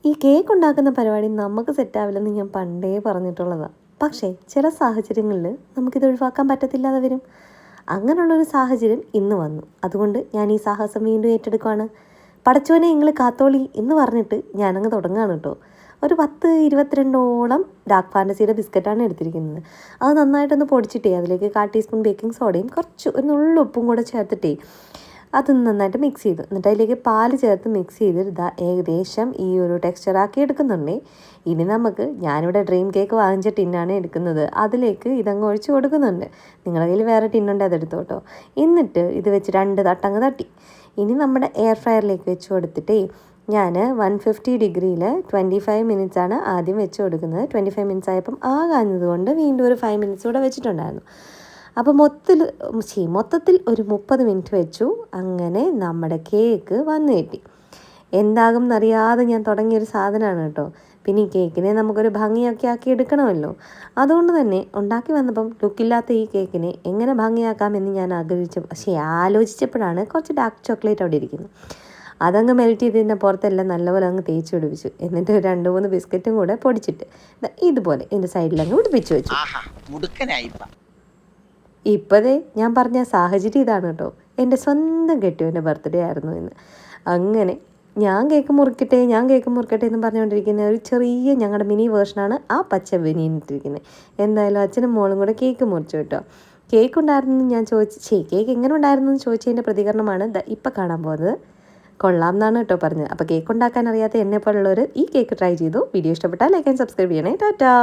ഈ കേക്ക് ഉണ്ടാക്കുന്ന പരിപാടി നമുക്ക് സെറ്റാവില്ലെന്ന് ഞാൻ പണ്ടേ പറഞ്ഞിട്ടുള്ളതാണ്. പക്ഷേ ചില സാഹചര്യങ്ങളിൽ നമുക്കിത് ഒഴിവാക്കാൻ പറ്റത്തില്ലാതെ വരും. അങ്ങനെയുള്ളൊരു സാഹചര്യം ഇന്ന് വന്നു. അതുകൊണ്ട് ഞാൻ ഈ സാഹസം വീണ്ടും ഏറ്റെടുക്കുകയാണ്. പടച്ചോനെ നിങ്ങൾ കാത്തോളി എന്ന് പറഞ്ഞിട്ട് ഞാനങ്ങ് തുടങ്ങുകയാണ് കേട്ടോ. ഒരു 22 ഡാർക്ക് ഫാൻറ്റസിയുടെ ബിസ്ക്കറ്റാണ് എടുത്തിരിക്കുന്നത്. അത് നന്നായിട്ടൊന്ന് പൊടിച്ചിട്ടേ അതിലേക്ക് 1/4 ടീസ്പൂൺ ബേക്കിംഗ് സോഡയും കുറച്ച് ഒരു നുള്ളു ഉപ്പും കൂടെ ചേർത്തിട്ടേ അത് നന്നായിട്ട് മിക്സ് ചെയ്തു. എന്നിട്ട് അതിലേക്ക് പാല് ചേർത്ത് മിക്സ് ചെയ്ത് ഇതാ ഏകദേശം ഈ ഒരു ടെക്സ്ചറാക്കി എടുക്കുന്നുണ്ടേ. ഇനി നമുക്ക് ഞാനിവിടെ ഡ്രീം കേക്ക് വാങ്ങിച്ച ടിന്നാണ് എടുക്കുന്നത്. അതിലേക്ക് ഇതങ്ങ് ഒഴിച്ച് കൊടുക്കുന്നുണ്ട്. നിങ്ങളുടെ കയ്യിൽ വേറെ ടിന്നുണ്ട് അതെടുത്തോ കേട്ടോ. എന്നിട്ട് ഇത് വെച്ച് 2 തട്ടങ്ങ് തട്ടി. ഇനി നമ്മുടെ എയർ ഫ്രയറിലേക്ക് വെച്ച് കൊടുത്തിട്ടേ ഞാൻ 150 ഡിഗ്രിയിൽ 25 മിനിറ്റ്സാണ് ആദ്യം വെച്ച് കൊടുക്കുന്നത്. 25 മിനിറ്റ്സ് ആയപ്പം കാഞ്ഞത് കൊണ്ട് വീണ്ടും ഒരു 5 മിനിറ്റ്സ് കൂടെ വെച്ചിട്ടുണ്ടായിരുന്നു. അപ്പോൾ മൊത്തത്തിൽ ഒരു 30 മിനിറ്റ് വെച്ചു. അങ്ങനെ നമ്മുടെ കേക്ക് വന്നു കിട്ടി. എന്താകും എന്നറിയാതെ ഞാൻ തുടങ്ങിയൊരു സാധനമാണ് കേട്ടോ. പിന്നെ ഈ കേക്കിനെ നമുക്കൊരു ഭംഗിയൊക്കെ ആക്കി എടുക്കണമല്ലോ. അതുകൊണ്ട് തന്നെ ഉണ്ടാക്കി വന്നപ്പം ലുക്കില്ലാത്ത ഈ കേക്കിനെ എങ്ങനെ ഭംഗിയാക്കാമെന്ന് ഞാൻ ആലോചിച്ചപ്പോഴാണ് കുറച്ച് ഡാർക്ക് ചോക്ലേറ്റ് അവിടെ ഇരിക്കുന്നു. അതങ്ങ് മെൽറ്റ് ചെയ്തതിൻ്റെ പുറത്തെല്ലാം നല്ലപോലെ അങ്ങ് തേച്ച് പിടിപ്പിച്ചു. എന്നിട്ട് 2-3 ബിസ്ക്കറ്റും കൂടെ പൊടിച്ചിട്ട് ഇതുപോലെ എൻ്റെ സൈഡിലങ്ങ് പിടിപ്പിച്ചു വെച്ചു. ഇപ്പോഴേ ഞാൻ പറഞ്ഞ സാഹചര്യം ഇതാണ് കേട്ടോ. എൻ്റെ സ്വന്തം കെട്ടിയവൻ്റെ ബർത്ത്ഡേ ആയിരുന്നു ഇന്ന്. അങ്ങനെ ഞാൻ കേക്ക് മുറിക്കട്ടെ എന്ന് പറഞ്ഞുകൊണ്ടിരിക്കുന്ന ഒരു ചെറിയ ഞങ്ങളുടെ മിനി വേർഷനാണ് ആ പച്ച ബനിയനിട്ടിരിക്കുന്നത്. എന്തായാലും അച്ഛനും മോളും കൂടെ കേക്ക് മുറിച്ചു കേട്ടോ. കേക്ക് ഉണ്ടായിരുന്നു ഞാൻ കേക്ക് എങ്ങനെ ഉണ്ടായിരുന്നു എന്ന് ചോദിച്ചതിൻ്റെ പ്രതികരണമാണ് ഇപ്പം കാണാൻ പോകുന്നത്. കൊള്ളാം എന്നാണ് കേട്ടോ പറഞ്ഞത്. അപ്പോൾ കേക്ക് ഉണ്ടാക്കാൻ അറിയാത്ത എന്നെപ്പോലുള്ളവർ ഈ കേക്ക് ട്രൈ ചെയ്തു. വീഡിയോ ഇഷ്ടപ്പെട്ടാൽ ലൈക്ക് ആൻഡ് സബ്സ്ക്രൈബ് ചെയ്യണേ. ടാറ്റാ.